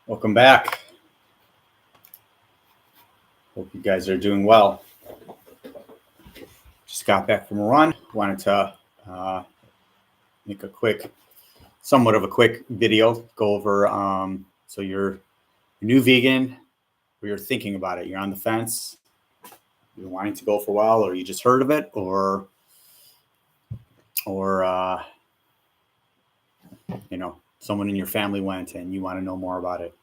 Welcome back. Hope you guys are doing well. Just got back from a run. Wanted to make somewhat of a quick video, go over. So you're a new vegan, or you're thinking about it. You're on the fence. You're wanting to go for a while, or you just heard of it, or someone in your family went and you want to know more about it.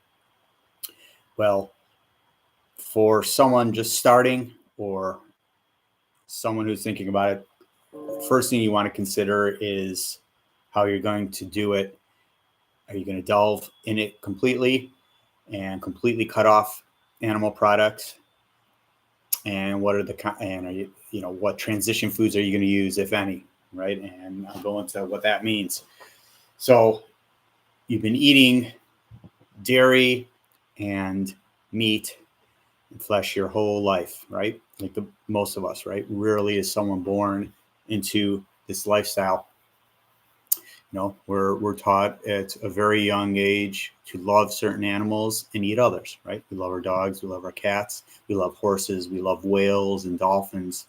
Well, for someone just starting or someone who's thinking about it, first thing you want to consider is how you're going to do it. Are you going to delve in it completely and completely cut off animal products? And what are what transition foods are you going to use, if any, right? And I'll go into what that means. So you've been eating dairy and meat and flesh your whole life, right? Like most of us, right? Rarely is someone born into this lifestyle. We're taught at a very young age to love certain animals and eat others, right? We love our dogs, we love our cats, we love horses, we love whales and dolphins,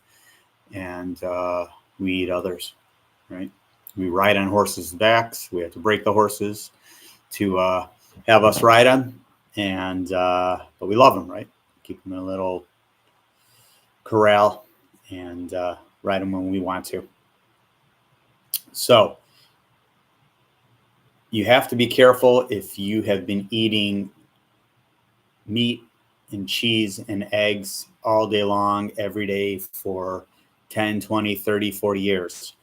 and we eat others, right? We ride on horses' backs. We have to break the horses to have us ride on, but we love them, right? Keep them in a little corral and ride them when we want to. So you have to be careful if you have been eating meat and cheese and eggs all day long, every day for 10, 20, 30, 40 years.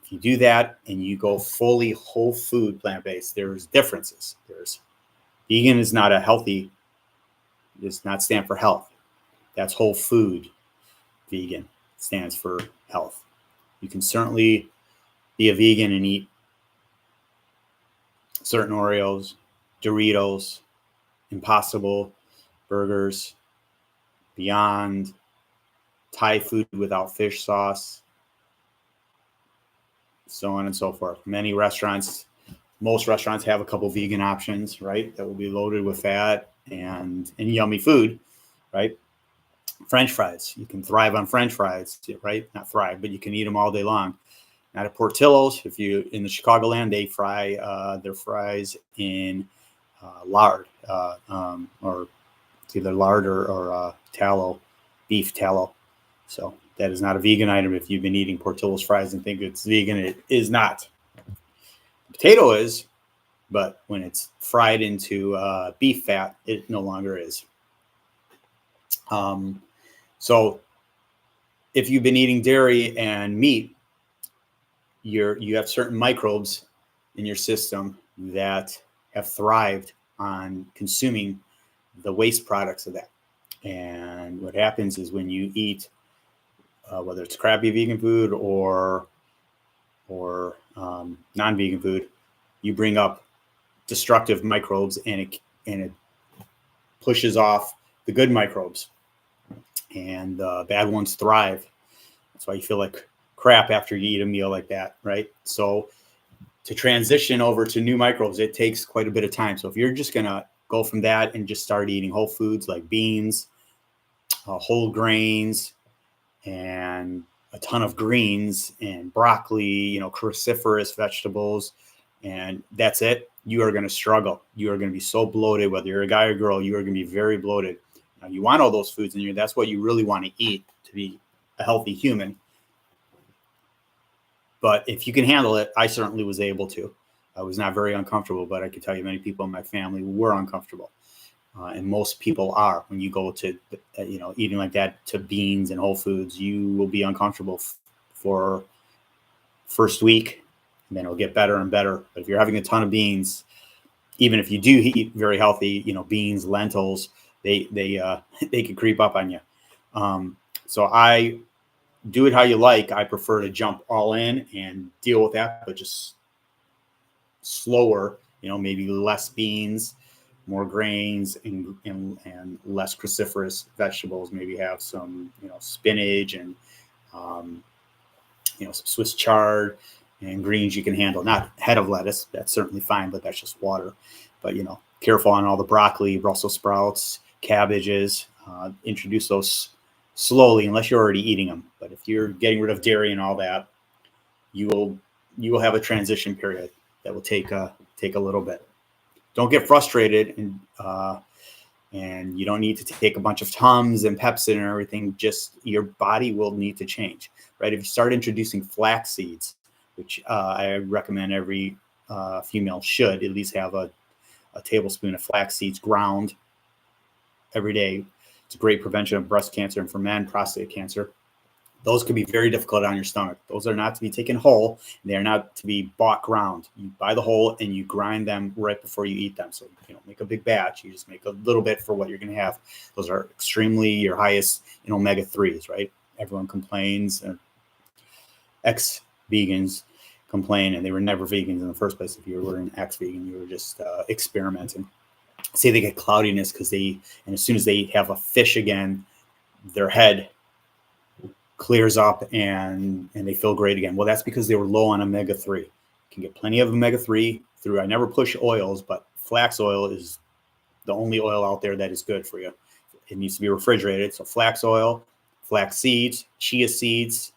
If you do that and you go fully whole food, plant-based, there's differences. Vegan is not does not stand for health. That's whole food. Vegan stands for health. You can certainly be a vegan and eat certain Oreos, Doritos, Impossible burgers, Beyond, Thai food without fish sauce, so on and so forth. Most restaurants have a couple vegan options, right? That will be loaded with fat and yummy food, right? French fries. You can thrive on French fries, right? Not thrive, but you can eat them all day long. Not at Portillo's. If you in the Chicagoland, they fry their fries in lard, or it's either lard or tallow, beef tallow. So that is not a vegan item. If you've been eating Portillo's fries and think it's vegan, it is not. Potato is, but when it's fried into beef fat, it no longer is. So if you've been eating dairy and meat, you have certain microbes in your system that have thrived on consuming the waste products of that. And what happens is when you eat, whether it's crappy vegan food or non-vegan food, you bring up destructive microbes, and it pushes off the good microbes, and the bad ones thrive. That's why you feel like crap after you eat a meal like that, right? So to transition over to new microbes, it takes quite a bit of time. So if you're just gonna go from that and just start eating whole foods like beans, whole grains, and a ton of greens and broccoli, cruciferous vegetables, and that's it, you are going to struggle. You are going to be so bloated. Whether you're a guy or girl, you are going to be very bloated. Now, you want all those foods in you. That's what you really want to eat to be a healthy human. But if you can handle it, I certainly was able to. I was not very uncomfortable, but I can tell you many people in my family were uncomfortable. And most people are. When you go to, eating like that, to beans and whole foods, you will be uncomfortable for first week, and then it'll get better and better. But if you're having a ton of beans, even if you do eat very healthy, beans, lentils, they can creep up on you. So I do it how you like. I prefer to jump all in and deal with that, but just slower. Maybe less beans, more grains, and less cruciferous vegetables. Maybe have some, spinach and, some Swiss chard, and greens you can handle. Not head of lettuce, that's certainly fine, but that's just water. But careful on all the broccoli, Brussels sprouts, cabbages. Introduce those slowly, unless you're already eating them. But if you're getting rid of dairy and all that, you will have a transition period that will take a little bit. Don't get frustrated, and you don't need to take a bunch of Tums and Pepcid and everything. Just your body will need to change, right? If you start introducing flax seeds, which I recommend every female should at least have a tablespoon of flax seeds ground every day. It's a great prevention of breast cancer, and for men, prostate cancer. Those can be very difficult on your stomach. Those are not to be taken whole. They are not to be bought ground. You buy the whole and you grind them right before you eat them. So you don't make a big batch. You just make a little bit for what you're going to have. Those are extremely your highest in omega-3s, right? Everyone complains. Ex-vegans complain, and they were never vegans in the first place. If you were an ex-vegan, you were just experimenting. Say they get cloudiness and as soon as they have a fish again, their head clears up and they feel great again. Well, that's because they were low on omega-3. You can get plenty of omega-3 through, I never push oils, but flax oil is the only oil out there that is good for you. It needs to be refrigerated. So flax oil, flax seeds, chia seeds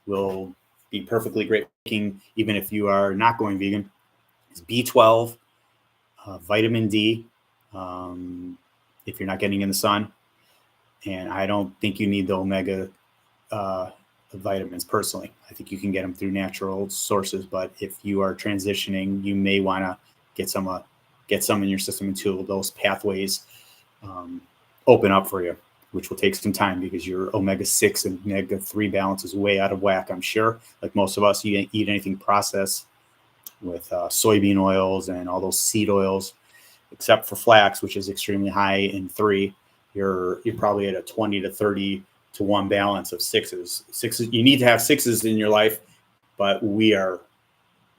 will be perfectly great, even if you are not going vegan. It's B12, vitamin D, if you're not getting in the sun. And I don't think you need the omega vitamins personally. I think you can get them through natural sources, but if you are transitioning, you may want to get some in your system until those pathways open up for you, which will take some time because your omega-6 and omega-3 balance is way out of whack. I'm sure, like most of us, you eat anything processed with soybean oils and all those seed oils, except for flax, which is extremely high in 3. You're probably at a 20 to 30 to 1 balance of 6s. You need to have 6s in your life, but we are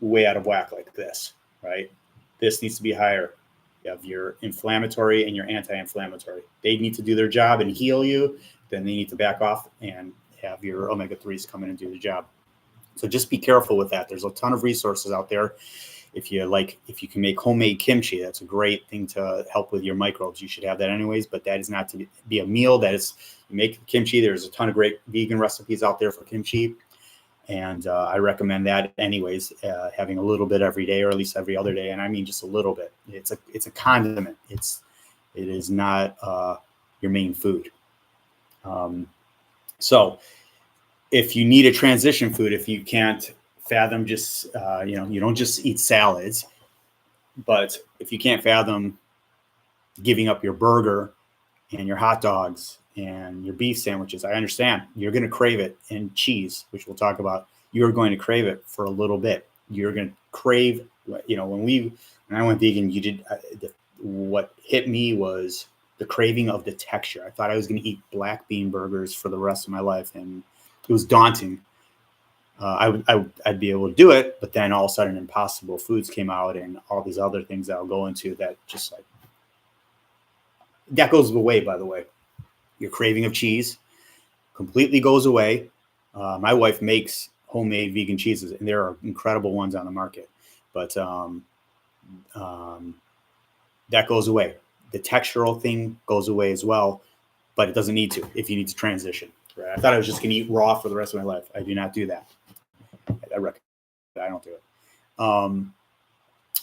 way out of whack like this, right? This needs to be higher. You have your inflammatory and your anti-inflammatory. They need to do their job and heal you. Then they need to back off and have your omega-3s come in and do the job. So just be careful with that. There's a ton of resources out there. If you can make homemade kimchi, that's a great thing to help with your microbes. You should have that anyways, but that is not to be a meal. That is, you make kimchi. There's a ton of great vegan recipes out there for kimchi. And I recommend that anyways, having a little bit every day or at least every other day. And I mean, just a little bit. It's a condiment. It is not your main food. So if you need a transition food, if you can't fathom just, you don't just eat salads, but if you can't fathom giving up your burger and your hot dogs and your beef sandwiches, I understand you're going to crave it, and cheese, which we'll talk about, you're going to crave it for a little bit. You're going to crave, when I went vegan, what hit me was the craving of the texture. I thought I was going to eat black bean burgers for the rest of my life, and it was daunting. I'd be able to do it, but then all of a sudden Impossible Foods came out and all these other things that I'll go into that just like, that goes away, by the way. Your craving of cheese completely goes away. My wife makes homemade vegan cheeses, and there are incredible ones on the market, but that goes away. The textural thing goes away as well, but it doesn't need to if you need to transition. Right? I thought I was just going to eat raw for the rest of my life. I do not do that. I don't do it.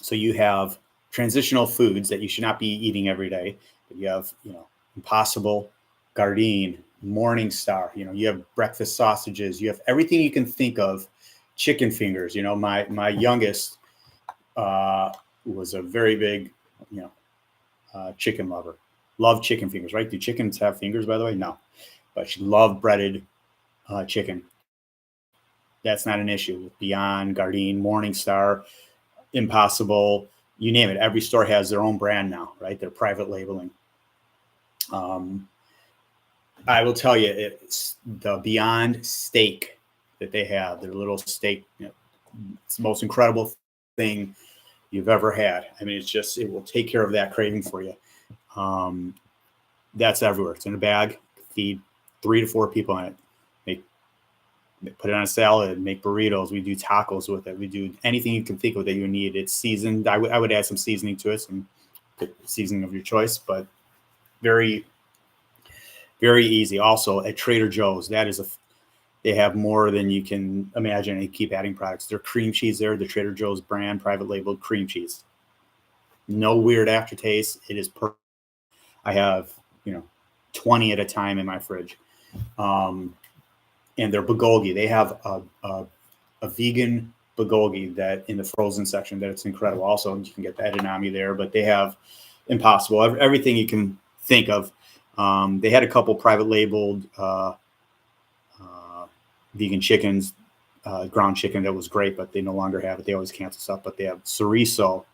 So you have transitional foods that you should not be eating every day. But you have, Impossible, Gardein, Morningstar. You have breakfast sausages. You have everything you can think of. Chicken fingers. My youngest was a very big, chicken lover. Loved chicken fingers, right? Do chickens have fingers, by the way? No, but she loved breaded chicken. That's not an issue. Beyond, Gardein, Morningstar, Impossible, you name it. Every store has their own brand now, right? They're private labeling. I will tell you, it's the Beyond steak that they have, their little steak. It's the most incredible thing you've ever had. I mean, it will take care of that craving for you. That's everywhere. It's in a bag. Feed 3 to 4 people on it. Make put it on a salad, make burritos. We do tacos with it. We do anything you can think of that you need. It's seasoned. I would add some seasoning to it, some seasoning of your choice, but very, very easy. Also at Trader Joe's, they have more than you can imagine. They keep adding products. Their cream cheese there, the Trader Joe's brand, private labeled cream cheese. No weird aftertaste. It is perfect. I have, 20 at a time in my fridge. And their bulgogi, they have a vegan bulgogi that in the frozen section that it's incredible. Also, you can get that edamame there, but they have Impossible, everything you can think of. They had a couple private labeled vegan chickens, ground chicken that was great, but they no longer have it. They always cancel stuff, but they have chorizo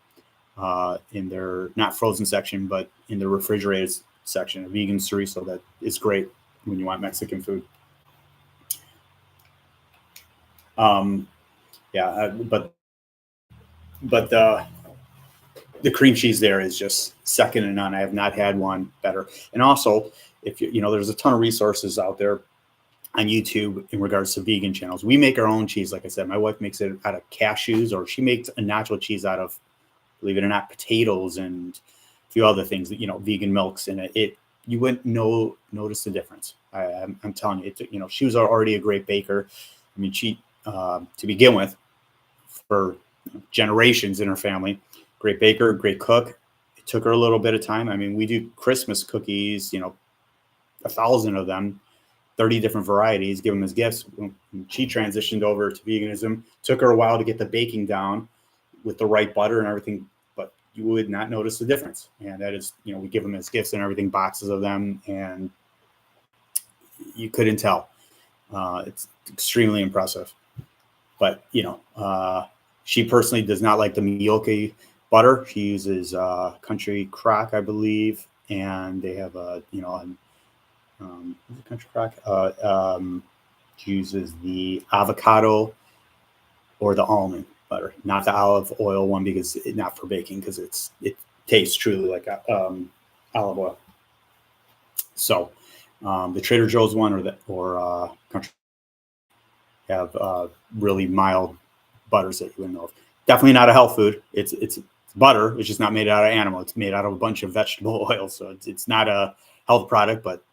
in their not frozen section, but in the refrigerated section, a vegan chorizo that is great when you want Mexican food. But the cream cheese there is just second to none. I have not had one better. And also, if there's a ton of resources out there on YouTube in regards to vegan channels. We make our own cheese. Like I said, my wife makes it out of cashews, or she makes a natural cheese out of, believe it or not, potatoes and a few other things that, vegan milks in it. You wouldn't notice the difference. I'm telling you, she was already a great baker. I mean, she, to begin with, for generations in her family, great baker, great cook. It took her a little bit of time. I mean, we do Christmas cookies, 1,000 of them, 30 different varieties, give them as gifts. When she transitioned over to veganism, took her a while to get the baking down with the right butter and everything, but you would not notice the difference. And that is, we give them as gifts and everything, boxes of them, and you couldn't tell. It's extremely impressive. But, she personally does not like the Miyoki butter. She uses Country Crock, I believe, and they have Country Crock. She uses the avocado or the almond butter, not the olive oil one, because not for baking, because it tastes truly like olive oil. So the Trader Joe's one or Country have really mild butters that you wouldn't know of. Definitely not a health food. It's butter. It's just not made out of animal. It's made out of a bunch of vegetable oil. So it's not a health product, but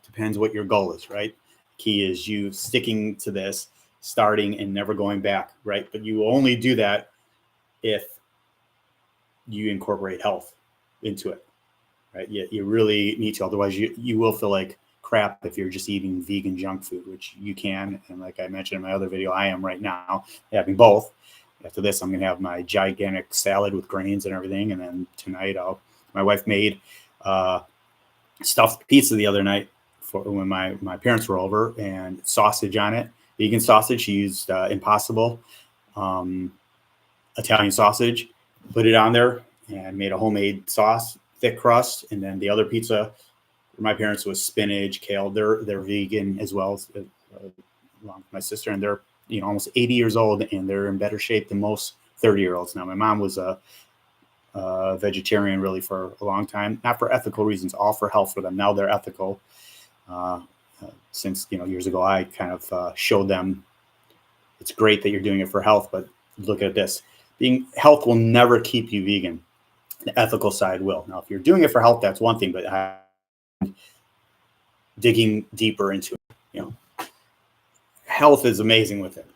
depends what your goal is, right? Key is you sticking to this, starting and never going back, right? But you only do that if you incorporate health into it, right? You really need to. Otherwise, you will feel like crap if you're just eating vegan junk food, which you can. And like I mentioned in my other video, I am right now having both. After this, I'm going to have my gigantic salad with grains and everything. And then tonight, my wife made stuffed pizza the other night for when my parents were over, and sausage on it, vegan sausage. She used Impossible Italian sausage, put it on there, and made a homemade sauce, thick crust. And then the other pizza for my parents was spinach, kale. They're vegan as well, along with my sister, and they're almost 80 years old, and they're in better shape than most 30-year-olds now. My mom was a vegetarian really for a long time, not for ethical reasons, all for health for them. Now they're ethical. Since years ago, I kind of showed them it's great that you're doing it for health, but look at this. Being health will never keep you vegan. The ethical side will. Now, if you're doing it for health, that's one thing, but digging deeper into it, health is amazing with it.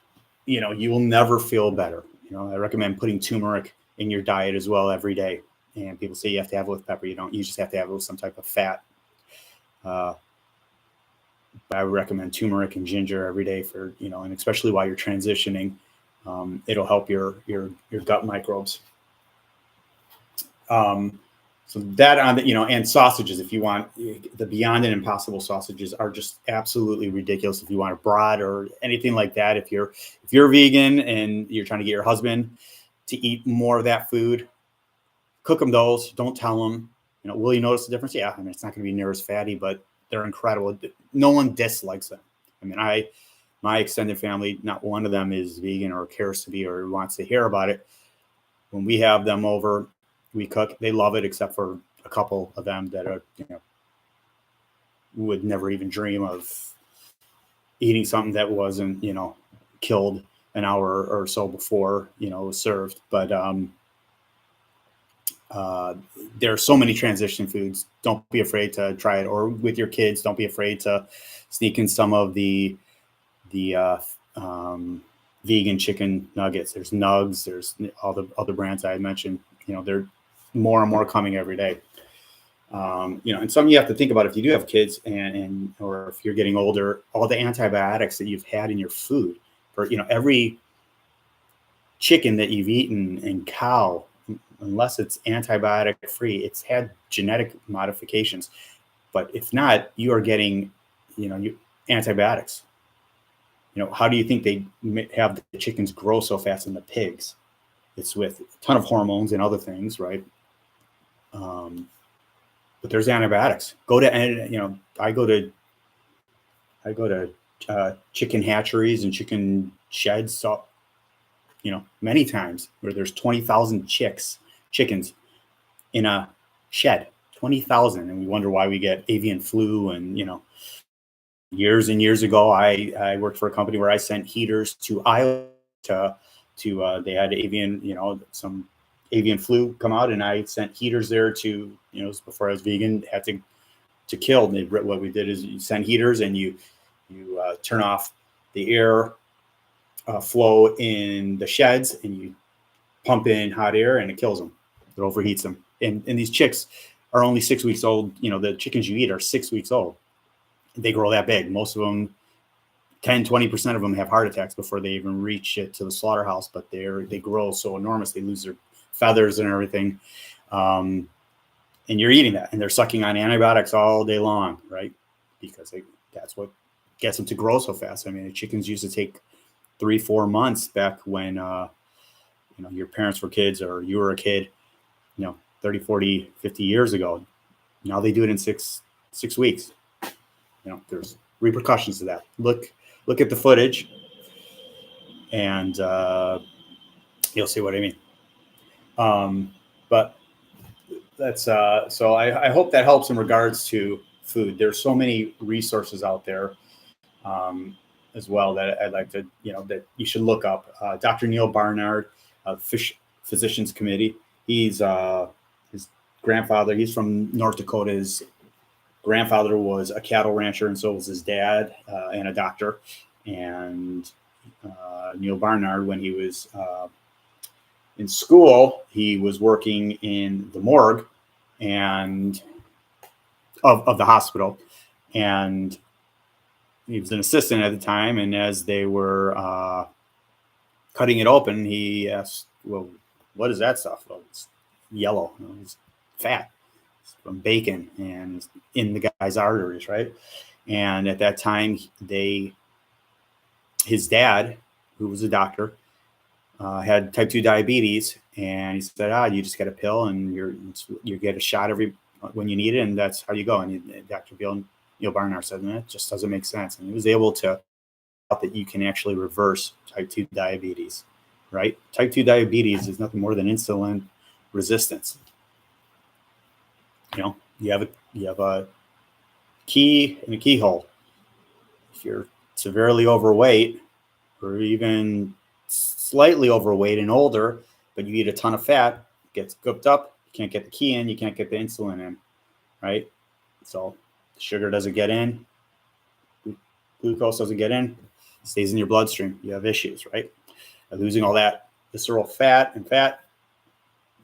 You will never feel better. I recommend putting turmeric in your diet as well every day. And people say you have to have it with pepper. You don't. You just have to have it with some type of fat. But I would recommend turmeric and ginger every day for, and especially while you're transitioning, it'll help your gut microbes. So that on the, and sausages, if you want, the Beyond and Impossible sausages are just absolutely ridiculous. If you want a brat or anything like that, if you're vegan and you're trying to get your husband to eat more of that food, cook them those. Don't tell them, will you notice the difference? Yeah, I mean, it's not going to be near as fatty, but they're incredible. No one dislikes them. I mean, my extended family, not one of them is vegan or cares to be or wants to hear about it. When we have them over, we cook. They love it, except for a couple of them that are, would never even dream of eating something that wasn't, killed an hour or so before, it was served. But uh, there are so many transition foods. Don't be afraid to try it, or with your kids, don't be afraid to sneak in some of the vegan chicken nuggets. There's Nugs. There's all the other brands I mentioned. They're more and more coming every day. And something you have to think about if you do have kids and or if you're getting older, all the antibiotics that you've had in your food for, every chicken that you've eaten and cow, unless it's antibiotic free, it's had genetic modifications. But if not, you are getting, antibiotics. How do you think they have the chickens grow so fast in the pigs? It's with a ton of hormones and other things, right? But there's antibiotics. I go to chicken hatcheries and chicken sheds, so many times where there's 20,000 chickens in a shed, 20,000, and we wonder why we get avian flu. And years and years ago, I worked for a company where I sent heaters to Iowa to they had some avian flu come out, and I sent heaters there to, before I was vegan, had to kill. And what we did is you send heaters and you turn off the air flow in the sheds, and you pump in hot air, and it kills them. It overheats them. And these chicks are only 6 weeks old. The chickens you eat are 6 weeks old. They grow that big. Most of them, 10-20% of them have heart attacks before they even reach it to the slaughterhouse, but they grow so enormous, they lose their feathers and everything. And you're eating that, and they're sucking on antibiotics all day long, right? Because that's what gets them to grow so fast. I mean, the chickens used to take 3-4 months back when, your parents were kids or you were a kid, 30, 40, 50 years ago. Now they do it in six weeks. There's repercussions to that. Look at the footage, and you'll see what I mean. But that's so I hope that helps in regards to food. There's so many resources out there as well that I'd like to, that you should look up. Dr. Neal Barnard, Physicians Committee. He's his grandfather. He's from North Dakota. His grandfather was a cattle rancher, and so was his dad, and a doctor. And Neal Barnard, when he was in school, he was working in the morgue and of the hospital, and he was an assistant at the time. And as they were cutting it open, he asked, "Well, what is that stuff?" "Well, it's yellow. It's fat. It's from bacon, and it's in the guy's arteries, right?" And at that time, his dad, who was a doctor, had type 2 diabetes, and he said, "You just get a pill, and you get a shot when you need it, and that's how you go." And Dr. Neal Barnard said, "That just doesn't make sense." And he was able to that you can actually reverse type 2 diabetes, right? Type 2 diabetes is nothing more than insulin resistance. You have a key and a keyhole. If you're severely overweight, or even slightly overweight and older, but you eat a ton of fat, it gets cooked up, you can't get the key in, you can't get the insulin in, right? So the sugar doesn't get in, glucose doesn't get in, it stays in your bloodstream. You have issues, right? By losing all that visceral fat,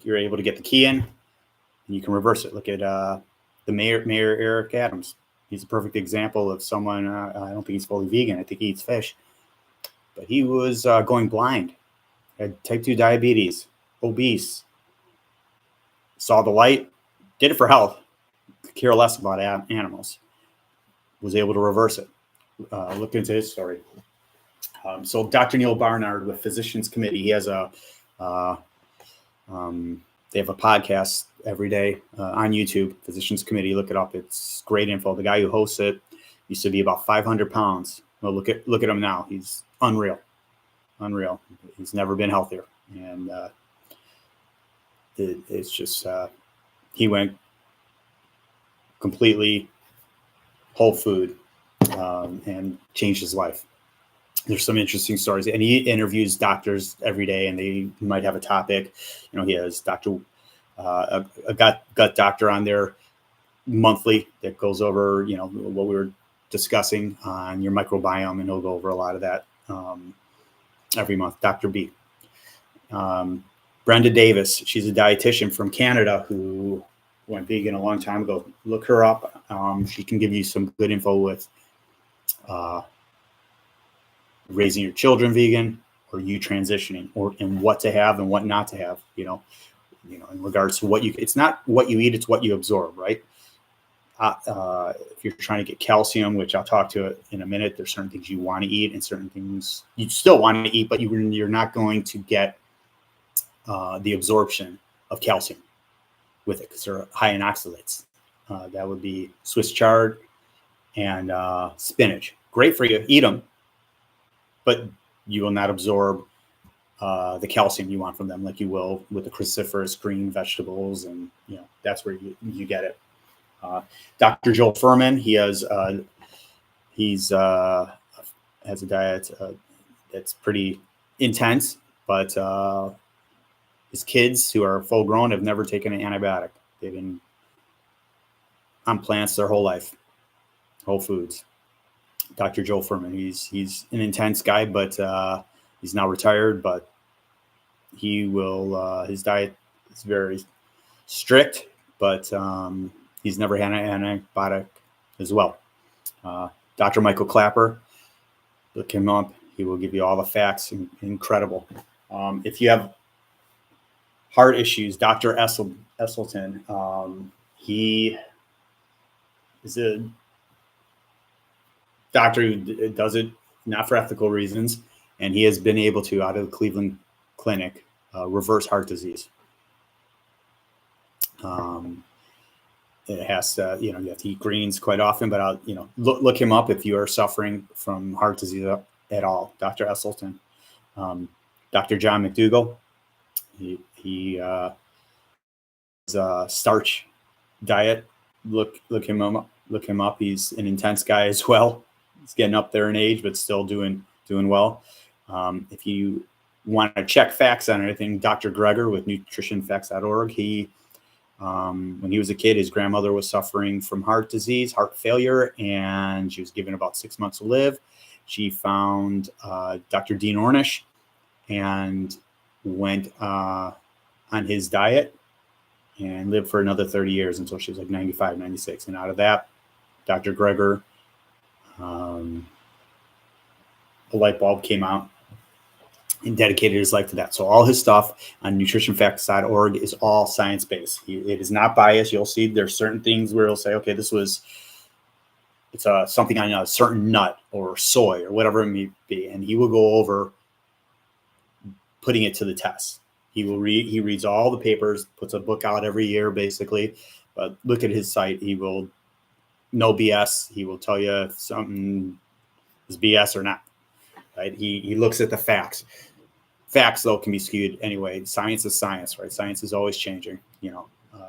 you're able to get the key in, and you can reverse it. Look at the Mayor Eric Adams. He's a perfect example of someone, I don't think he's fully vegan, I think he eats fish, but he was going blind, had type 2 diabetes, obese, saw the light, did it for health, could care less about animals, was able to reverse it. Look into his story. So Dr. Neal Barnard with Physicians Committee, he has they have a podcast every day on YouTube, Physicians Committee. Look it up. It's great info. The guy who hosts it used to be about 500 pounds. Well, look at him now. He's unreal. He's never been healthier. And it's just, he went completely whole food. and changed his life. There's some interesting stories, and he interviews doctors every day, and they might have a topic. He has a gut doctor on there monthly that goes over, what we were discussing on your microbiome, and he'll go over a lot of that every month. Dr. B. Brenda Davis, she's a dietitian from Canada who went vegan a long time ago. Look her up. She can give you some good info with raising your children vegan, or you transitioning, and what to have and what not to have, in regards to it's not what you eat, it's what you absorb, right? If you're trying to get calcium, which I'll talk to in a minute, there's certain things you want to eat and certain things you still want to eat, but you're not going to get the absorption of calcium with it because they're high in oxalates. That would be Swiss chard and spinach. Great for you. Eat them, but you will not absorb the calcium you want from them like you will with the cruciferous green vegetables, and that's where you get it. Dr. Joel Fuhrman, has a diet that's pretty intense, but his kids who are full grown have never taken an antibiotic. They've been on plants their whole life, whole foods. Dr. Joel Fuhrman, he's an intense guy, but he's now retired, but he will, his diet is very strict, but he's never had an antibiotic as well. Dr. Michael Clapper, look him up. He will give you all the facts. Incredible. If you have heart issues, Dr. Esselstyn, he is a doctor who does it not for ethical reasons, and he has been able to, out of the Cleveland Clinic, reverse heart disease. It has to, you have to eat greens quite often, but look him up if you are suffering from heart disease at all. Dr. Esselstyn. Dr. John McDougall, he has a starch diet. Look him up. He's an intense guy as well. He's getting up there in age, but still doing well. If you want to check facts on anything, Dr. Greger with nutritionfacts.org, when he was a kid, his grandmother was suffering from heart disease, heart failure, and she was given about 6 months to live. She found Dr. Dean Ornish and went on his diet and lived for another 30 years until she was like 95, 96. And out of that, Dr. Greger, a light bulb came out and dedicated his life to that. So all his stuff on nutritionfacts.org is all science-based. It is not biased. You'll see there's certain things where he'll say, okay, it's something on a certain nut or soy or whatever it may be. And he will go over putting it to the test. He reads all the papers, puts a book out every year, basically. But look at his site. He will, no BS. He will tell you if something is BS or not. Right? He looks at the facts. Facts, though, can be skewed anyway. Science is science, right? Science is always changing.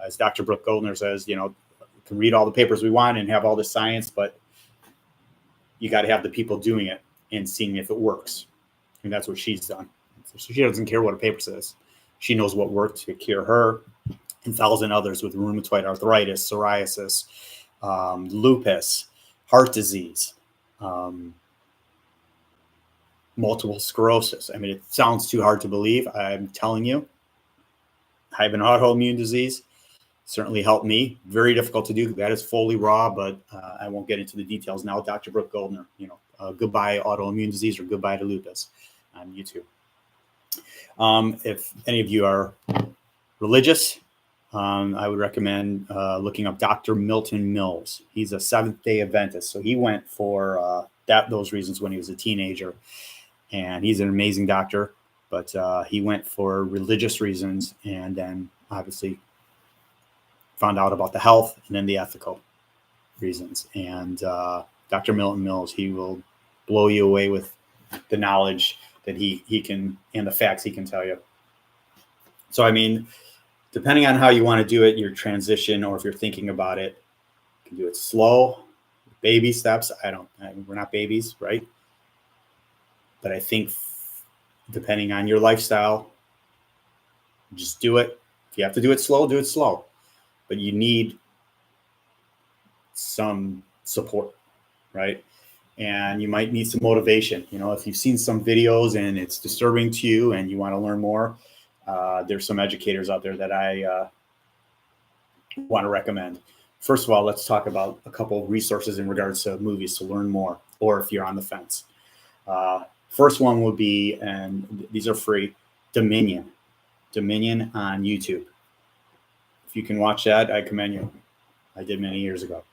As Dr. Brooke Goldner says, we can read all the papers we want and have all the science, but you got to have the people doing it and seeing if it works. And that's what she's done. So she doesn't care what a paper says. She knows what worked to cure her and 1,000 others with rheumatoid arthritis, psoriasis, lupus, heart disease, multiple sclerosis. I mean, it sounds too hard to believe. I'm telling you, I have an autoimmune disease. Certainly helped me. Very difficult to do. That is fully raw, but I won't get into the details now. Dr. Brooke Goldner, goodbye autoimmune disease or goodbye to lupus on YouTube. If any of you are religious, I would recommend looking up Dr. Milton Mills. He's a Seventh-day Adventist. So he went for those reasons when he was a teenager. And he's an amazing doctor, but he went for religious reasons and then obviously found out about the health and then the ethical reasons. And Dr. Milton Mills, he will blow you away with the knowledge that he can and the facts he can tell you. So, I mean, depending on how you want to do it, your transition, or if you're thinking about it, you can do it slow, baby steps. We're not babies, right? But I think depending on your lifestyle, just do it. If you have to do it slow, do it slow. But you need some support, right? And you might need some motivation. If you've seen some videos and it's disturbing to you and you want to learn more, there's some educators out there that I want to recommend. First of all, let's talk about a couple of resources in regards to movies to learn more, or if you're on the fence. First one would be, and these are free, Dominion on YouTube. If you can watch that, I commend you. I did many years ago.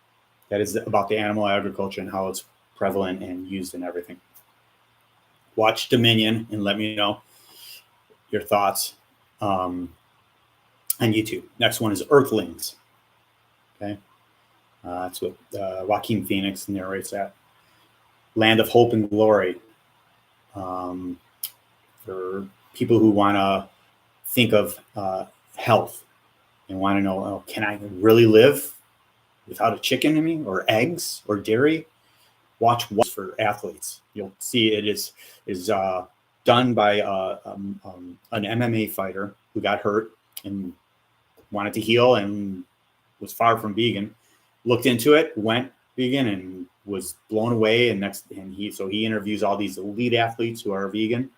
That is about the animal agriculture and how it's prevalent and used in everything. Watch Dominion and let me know your thoughts on YouTube. Next one is Earthlings. Okay. That's what Joaquin Phoenix narrates that. Land of Hope and Glory. For people who want to think of health and want to know, can I really live without a chicken in me, or eggs, or dairy? Watch what's for athletes. You'll see it is done by an MMA fighter who got hurt and wanted to heal and was far from vegan. Looked into it, went vegan, and was blown away. And he interviews all these elite athletes who are vegan,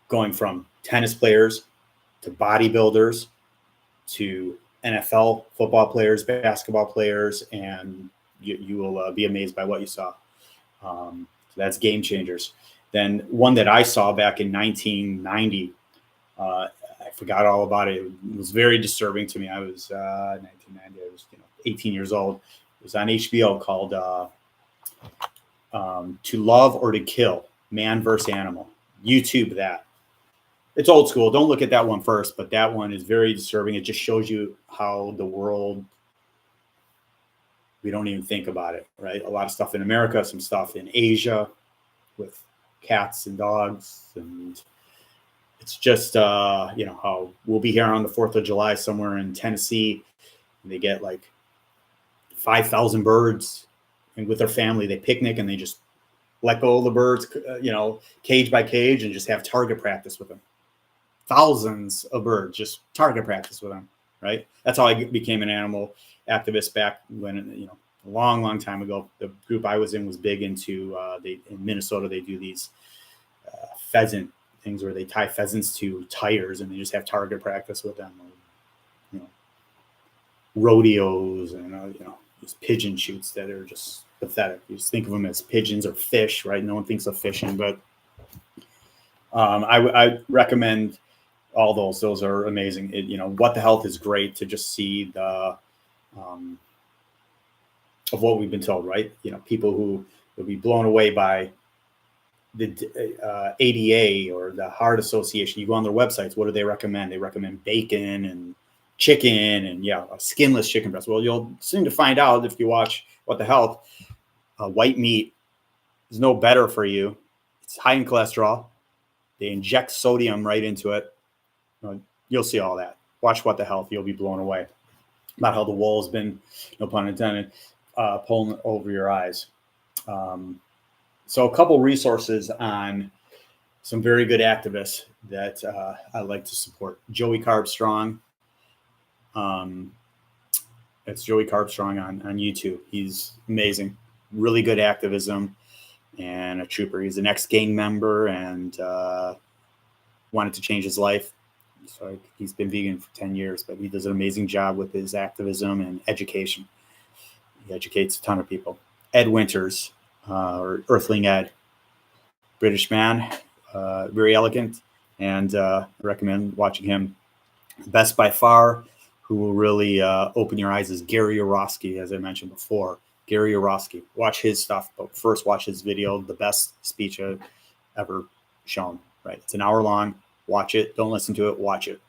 going from tennis players to bodybuilders to NFL football players, basketball players, and you will be amazed by what you saw. So that's Game Changers. Then one that I saw back in 1990, I forgot all about it. It was very disturbing to me. I was 1990. I was 18 years old. It was on HBO called To Love or to Kill: Man vs. Animal. YouTube that. It's old school. Don't look at that one first, but that one is very disturbing. It just shows you how the world, we don't even think about it, right? A lot of stuff in America, some stuff in Asia with cats and dogs. And it's just, how we'll be here on the 4th of July somewhere in Tennessee, and they get like 5,000 birds, and with their family, they picnic and they just let go of the birds, cage by cage, and just have target practice with them. Thousands of birds, just target practice with them, right? That's how I became an animal activist back when, a long time ago. The group I was in was big into, in Minnesota, they do these pheasant things where they tie pheasants to tires and they just have target practice with them. Rodeos and, these pigeon shoots that are just pathetic. You just think of them as pigeons or fish, right? No one thinks of fishing, but I recommend all those. Those are amazing. What the Health is great to just see the of what we've been told, right? People who will be blown away by the ADA or the Heart Association. You go on their websites. What do they recommend? They recommend bacon and chicken and a skinless chicken breast. Well, you'll soon to find out if you watch What the Health. White meat is no better for you. It's high in cholesterol. They inject sodium right into it. You'll see all that. Watch What the Health. You'll be blown away about how the wool has been, no pun intended, pulling over your eyes. So a couple resources on some very good activists that I like to support. Joey Carbstrong. It's Joey Carbstrong on YouTube. He's amazing. Really good activism and a trooper. He's an ex-gang member and wanted to change his life. So he's been vegan for 10 years, but he does an amazing job with his activism and education. He educates a ton of people. Ed Winters, or Earthling Ed, British man, very elegant, and I recommend watching him. Best by far, who will really open your eyes, is Gary Yourofsky, as I mentioned before. Gary Yourofsky. Watch his stuff, but first watch his video, the best speech I've ever shown, right? It's an hour long. Watch it. Don't listen to it. Watch it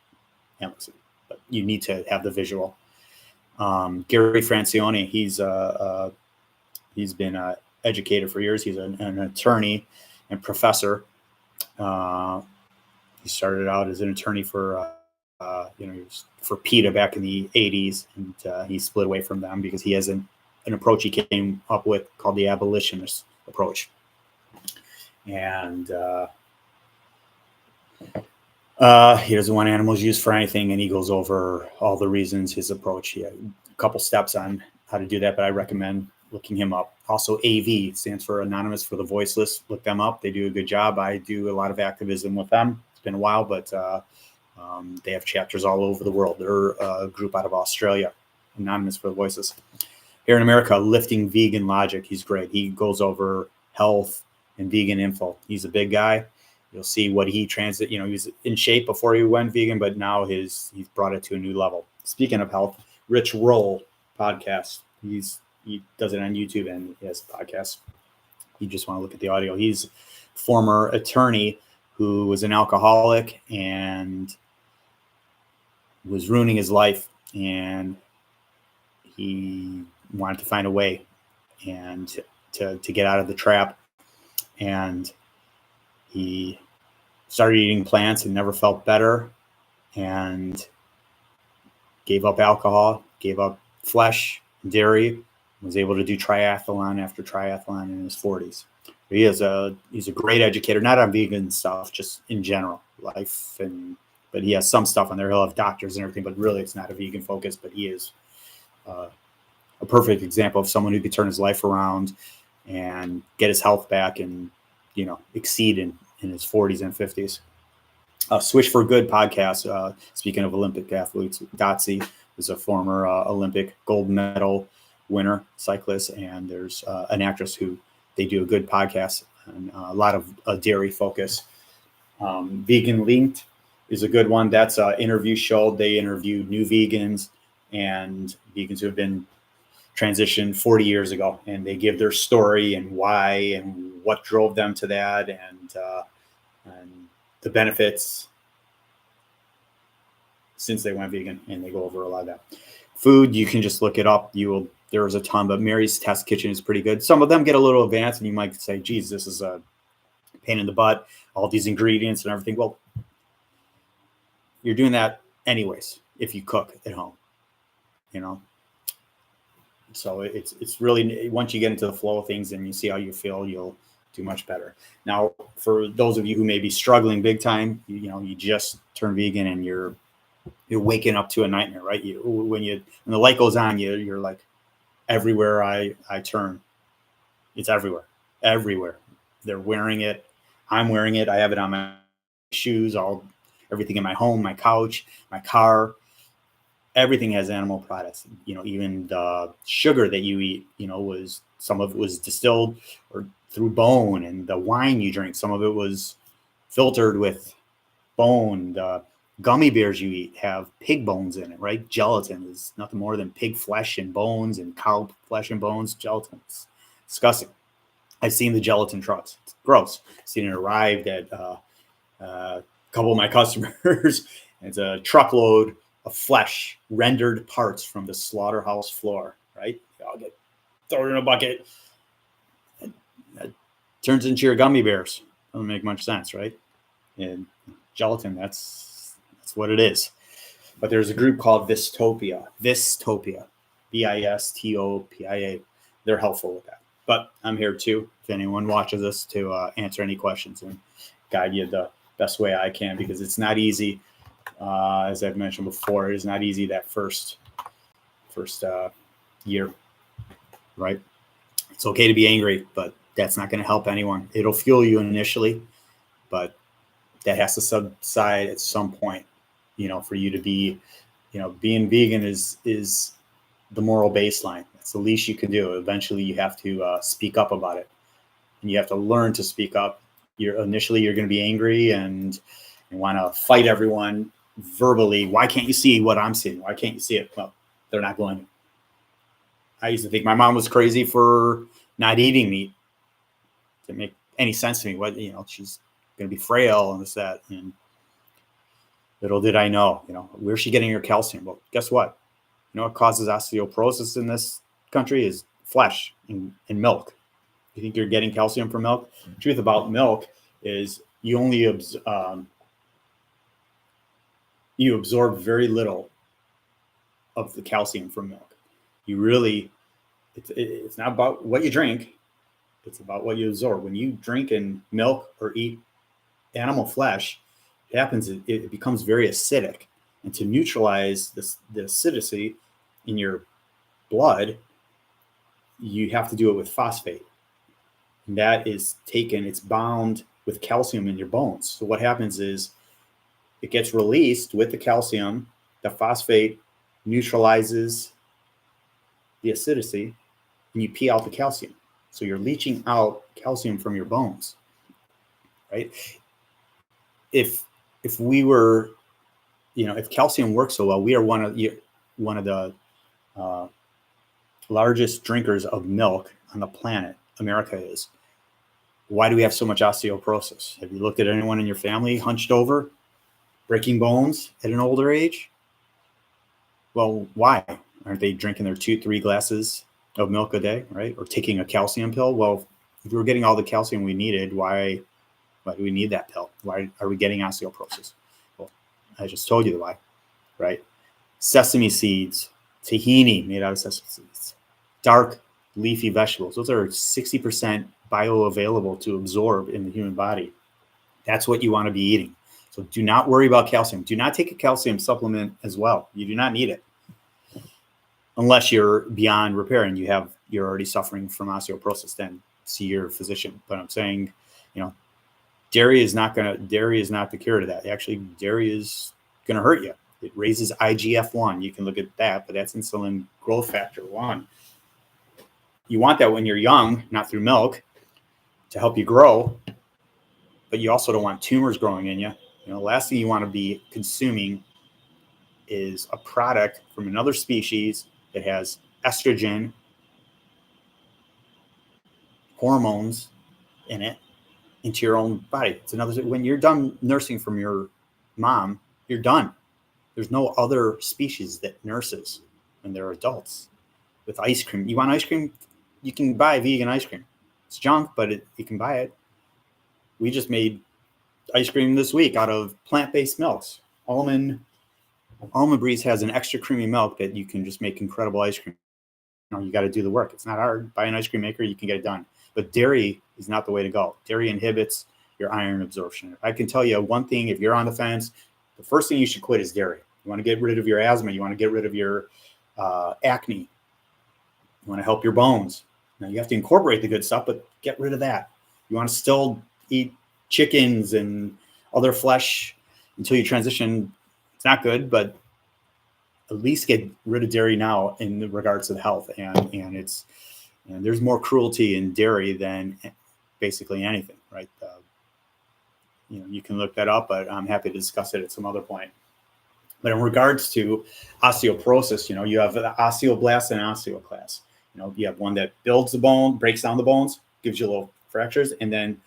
and listen. But you need to have the visual. Gary Francione, he's been an educator for years. He's an attorney and professor. He started out as an attorney for he was for PETA back in the 80s, and he split away from them because he has an approach he came up with called the abolitionist approach. And he doesn't want animals used for anything, and he goes over all the reasons, his approach. He had a couple steps on how to do that, but I recommend looking him up. Also, AV stands for Anonymous for the Voiceless. Look them up. They do a good job. I do a lot of activism with them. It's been a while, but they have chapters all over the world. They're a group out of Australia, Anonymous for the Voiceless. Here in America, Lifting Vegan Logic. He's great. He goes over health and vegan info. He's a big guy. You'll see what he he was in shape before he went vegan, but now he's brought it to a new level. Speaking of health, Rich Roll podcast. He does it on YouTube and he has a podcast. You just want to look at the audio. He's a former attorney who was an alcoholic and was ruining his life, and he wanted to find a way and to get out of the trap. And he started eating plants and never felt better, and gave up alcohol, gave up flesh, dairy, was able to do triathlon after triathlon in his 40s. He's a great educator, not on vegan stuff, just in general life, but he has some stuff on there. He'll have doctors and everything, but really it's not a vegan focus. But he is a perfect example of someone who could turn his life around and get his health back and exceed in his 40s and 50s. Swish for Good podcast. Speaking of Olympic athletes, Dotsie is a former Olympic gold medal winner cyclist, and there's an actress who they do a good podcast and a lot of dairy focus. Vegan Linked is a good one. That's an interview show. They interview new vegans and vegans who have been transitioned 40 years ago, and they give their story and why and what drove them to that, and the benefits since they went vegan, and they go over a lot of that. Food, you can just look it up. There's a ton, but Mary's Test Kitchen is pretty good. Some of them get a little advanced, and you might say, geez, this is a pain in the butt, all these ingredients and everything. Well, you're doing that anyways if you cook at home, So it's really, once you get into the flow of things and you see how you feel, you'll do much better. Now, for those of you who may be struggling big time, you just turn vegan and you're waking up to a nightmare, right? When the light goes on, you're like, everywhere I turn, it's everywhere. They're wearing it. I'm wearing it. I have it on my shoes, everything in my home, my couch, my car. Everything has animal products. Even the sugar that you eat, some of it was distilled or through bone, and the wine you drink, some of it was filtered with bone. The gummy bears you eat have pig bones in it, right? Gelatin is nothing more than pig flesh and bones, and cow flesh and bones. Gelatin. It's disgusting. I've seen the gelatin trucks. It's gross. I've seen it arrived at a couple of my customers. It's a truckload of flesh, rendered parts from the slaughterhouse floor, right? I'll get thrown in a bucket. That turns into your gummy bears. Doesn't make much sense, right? And gelatin, that's what it is. But there's a group called Vistopia, Vistopia. They're helpful with that. But I'm here too, if anyone watches this, to answer any questions and guide you the best way I can, because it's not easy. As I've mentioned before, it is not easy that first year, right? It's okay to be angry, but that's not going to help anyone. It'll fuel you initially, but that has to subside at some point, for you to be, being vegan is the moral baseline. That's the least you can do. Eventually you have to speak up about it, and you have to learn to speak up. Initially you're going to be angry and want to fight everyone verbally. Why can't you see what I'm seeing? Why can't you see it? Well, they're not going to. I used to think my mom was crazy for not eating meat. It didn't make any sense to me. What, she's going to be frail and this, that, and little did I know, where's she getting her calcium? Well, guess what? What causes osteoporosis in this country is flesh and milk. You think you're getting calcium from milk? The truth about milk is you only you absorb very little of the calcium from milk. You really, it's not about what you drink, it's about what you absorb. When you drink in milk or eat animal flesh, it happens, it becomes very acidic. And to neutralize the acidity in your blood, you have to do it with phosphate. And that is taken, it's bound with calcium in your bones. So what happens is it gets released with the calcium, the phosphate neutralizes the acidity, and you pee out the calcium. So you're leaching out calcium from your bones, right? If we were, if calcium works so well, we are one of the largest drinkers of milk on the planet. America is. Why do we have so much osteoporosis? Have you looked at anyone in your family hunched over, breaking bones at an older age? Well, why? Aren't they drinking their 2-3 glasses of milk a day, right? Or taking a calcium pill? Well, if we were getting all the calcium we needed, why do we need that pill? Why are we getting osteoporosis? Well, I just told you the why, right? Sesame seeds, tahini made out of sesame seeds, dark leafy vegetables. Those are 60% bioavailable to absorb in the human body. That's what you want to be eating. So do not worry about calcium. Do not take a calcium supplement as well. You do not need it unless you're beyond repair and you're already suffering from osteoporosis. Then see your physician. But I'm saying, dairy is not the cure to that. Actually, dairy is going to hurt you. It raises IGF-1. You can look at that, but that's insulin growth factor 1. You want that when you're young, not through milk, to help you grow. But you also don't want tumors growing in you. Last thing you want to be consuming is a product from another species that has estrogen, hormones in it, into your own body. It's another. When you're done nursing from your mom, you're done. There's no other species that nurses when they're adults. With ice cream, you want ice cream? You can buy vegan ice cream. It's junk, but you can buy it. We just made ice cream this week out of plant-based milks. Almond Breeze has an extra creamy milk that you can just make incredible ice cream. You got to do the work. It's not hard. Buy an ice cream maker, you can get it done. But dairy is not the way to go. Dairy inhibits your iron absorption. I can tell you one thing, if you're on the fence, the first thing you should quit is dairy. You want to get rid of your asthma. You want to get rid of your acne. You want to help your bones. Now, you have to incorporate the good stuff, but get rid of that. You want to still eat chickens and other flesh until you transition. It's not good, but at least get rid of dairy now in regards to the health. And there's more cruelty in dairy than basically anything, right? You can look that up, but I'm happy to discuss it at some other point. But in regards to osteoporosis, you have the osteoblast and osteoclast. You have one that builds the bone, breaks down the bones, gives you little fractures, and then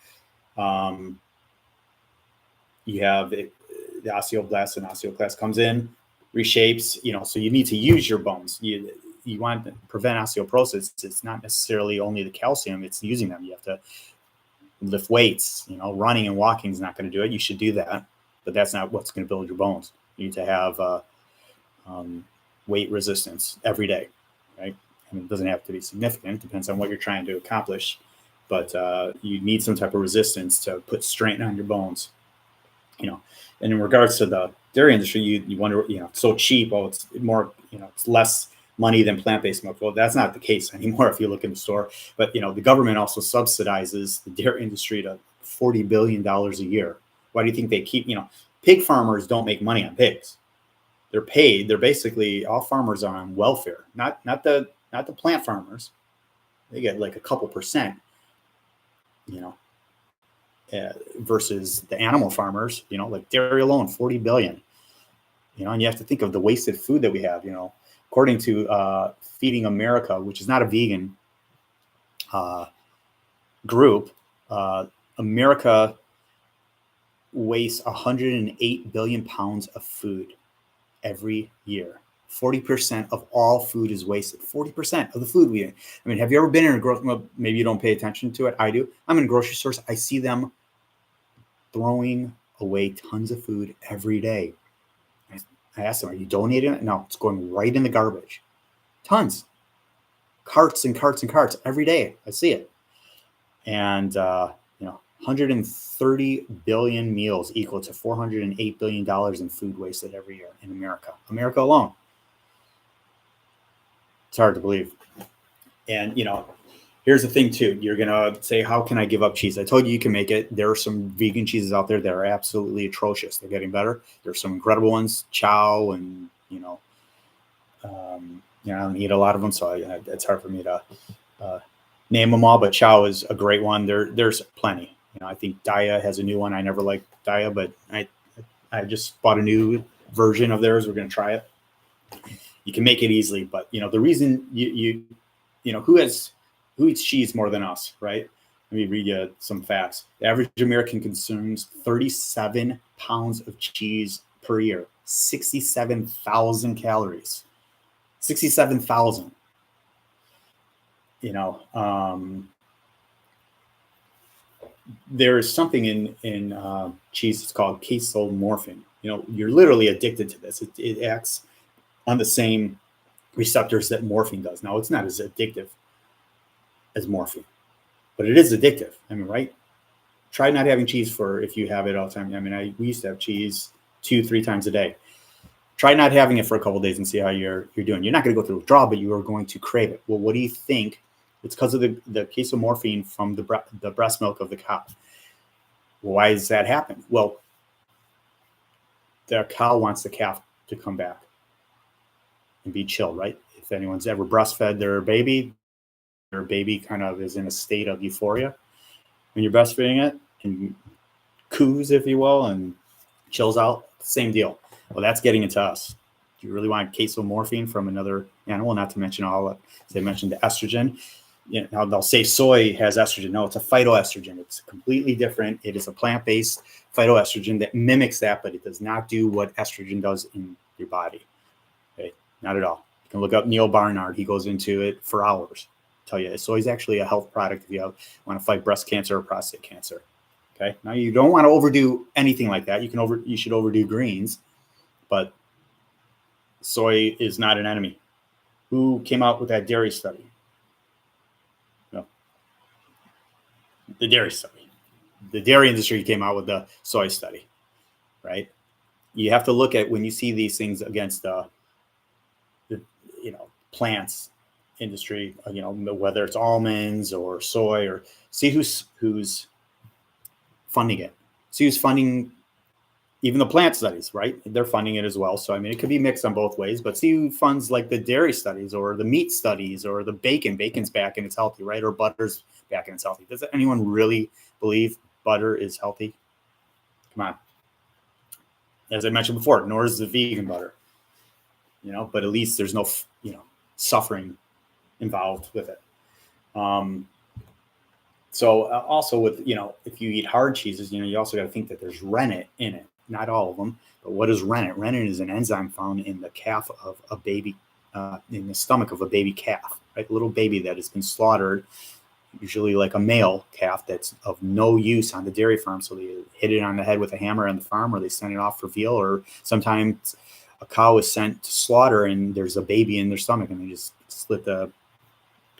you have the osteoblast and osteoclast comes in, reshapes. So you need to use your bones. You want to prevent osteoporosis. It's not necessarily only the calcium; it's using them. You have to lift weights. Running and walking is not going to do it. You should do that, but that's not what's going to build your bones. You need to have weight resistance every day, right? It doesn't have to be significant. It depends on what you're trying to accomplish, but you need some type of resistance to put strain on your bones. And in regards to the dairy industry, you wonder, it's so cheap. Oh, it's more, it's less money than plant-based milk. Well, that's not the case anymore if you look in the store. But the government also subsidizes the dairy industry to $40 billion a year. Why do you think they keep? Pig farmers don't make money on pigs. They're paid. They're basically, all farmers are on welfare, not the plant farmers. They get like a couple percent, versus the animal farmers, like dairy alone, 40 billion, and you have to think of the wasted food that we have, according to Feeding America, which is not a vegan group. America wastes 108 billion pounds of food every year. 40% of all food is wasted. 40% of the food we eat. I mean, have you ever been in a grocery? Well, maybe you don't pay attention to it. I do. I'm in grocery stores. I see them throwing away tons of food every day. I asked them, are you donating it? No, it's going right in the garbage. Tons. Carts and carts and carts every day. I see it. And, 130 billion meals equal to $408 billion in food wasted every year in America. America alone. It's hard to believe. And, here's the thing too. You're going to say, how can I give up cheese? I told you can make it. There are some vegan cheeses out there that are absolutely atrocious. They're getting better. There's some incredible ones, Chow, and, I don't eat a lot of them, so it's hard for me to name them all, but Chow is a great one. There's plenty. I think Daiya has a new one. I never liked Daiya, but I just bought a new version of theirs. We're going to try it. You can make it easily, but the reason who eats cheese more than us, right? Let me read you some facts. The average American consumes 37 pounds of cheese per year, 67,000 calories, 67,000. There is something in cheese. It's called casomorphin. You're literally addicted to this. It acts on the same receptors that morphine does. Now, it's not as addictive as morphine, but it is addictive. Right? Try not having cheese if you have it all the time. We used to have cheese 2-3 times a day. Try not having it for a couple of days and see how you're doing. You're not going to go through withdrawal, but you are going to crave it. Well, what do you think? It's because of the casomorphin from the breast milk of the cow. Well, why does that happen? Well, the cow wants the calf to come back and be chill, right? If anyone's ever breastfed their baby kind of is in a state of euphoria when you're breastfeeding it and coos, if you will, and chills out. Same deal. Well, that's getting into us. Do you really want casomorphin from another animal? Not to mention they mentioned the estrogen. Now they'll say soy has estrogen. No, it's a phytoestrogen. It's completely different. It is a plant-based phytoestrogen that mimics that, but it does not do what estrogen does in your body. Okay, not at all. You can look up Neil Barnard. He goes into it for hours. Tell you, soy is actually a health product if you want to fight breast cancer or prostate cancer. Okay, now you don't want to overdo anything like that. You should overdo greens, but soy is not an enemy. Who came out with that dairy study? The dairy study. The dairy industry came out with the soy study, right? You have to look at when you see these things against the plants industry, whether it's almonds or soy, or see who's funding it. See who's funding even the plant studies, right? They're funding it as well. So, it could be mixed on both ways, but see who funds like the dairy studies or the meat studies or the bacon. Bacon's back and it's healthy, right? Or butter's back and it's healthy. Does anyone really believe butter is healthy? Come on. As I mentioned before, nor is the vegan butter, but at least there's no, suffering involved with it. So also with, if you eat hard cheeses, you also got to think that there's rennet in it. Not all of them, but what is rennet? Rennet is an enzyme found in the calf of a baby, in the stomach of a baby calf, right? A little baby that has been slaughtered, usually like a male calf that's of no use on the dairy farm. So they hit it on the head with a hammer on the farm, or they send it off for veal, or sometimes a cow is sent to slaughter and there's a baby in their stomach and they just slit the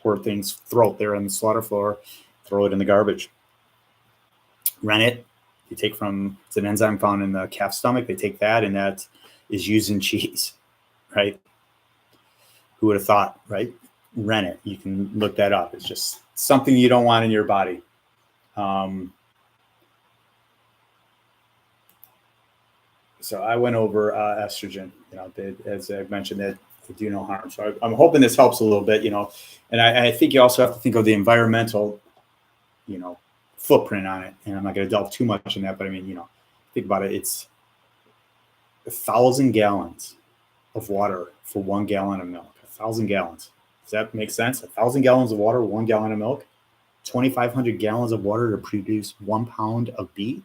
poor thing's throat there on the slaughter floor, throw it in the garbage. Rennet, it's an enzyme found in the calf stomach. They take that, and that is used in cheese, right? Who would have thought, right? Rennet, you can look that up. It's just something you don't want in your body. So I went over estrogen, as I mentioned, that they do no harm. So I'm hoping this helps a little bit, and I think you also have to think of the environmental, footprint on it. And I'm not going to delve too much in that, but think about it. It's 1,000 gallons of water for 1 gallon of milk. 1,000 gallons. Does that make sense? 1,000 gallons of water, 1 gallon of milk, 2,500 gallons of water to produce 1 pound of meat.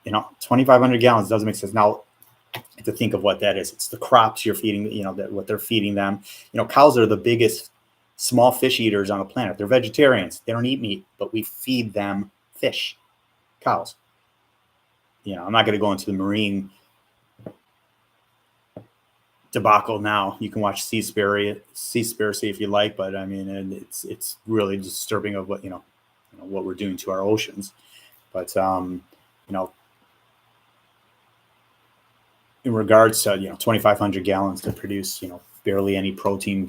2,500 gallons doesn't make sense. Now, to think of what that is, it's the crops you're feeding, what they're feeding them. Cows are the biggest small fish eaters on the planet. They're vegetarians. They don't eat meat, but we feed them fish, cows. I'm not going to go into the marine debacle now. You can watch Seaspiracy if you like, but I mean, and it's really disturbing of what what we're doing to our oceans. But in regards to 2,500 gallons to produce barely any protein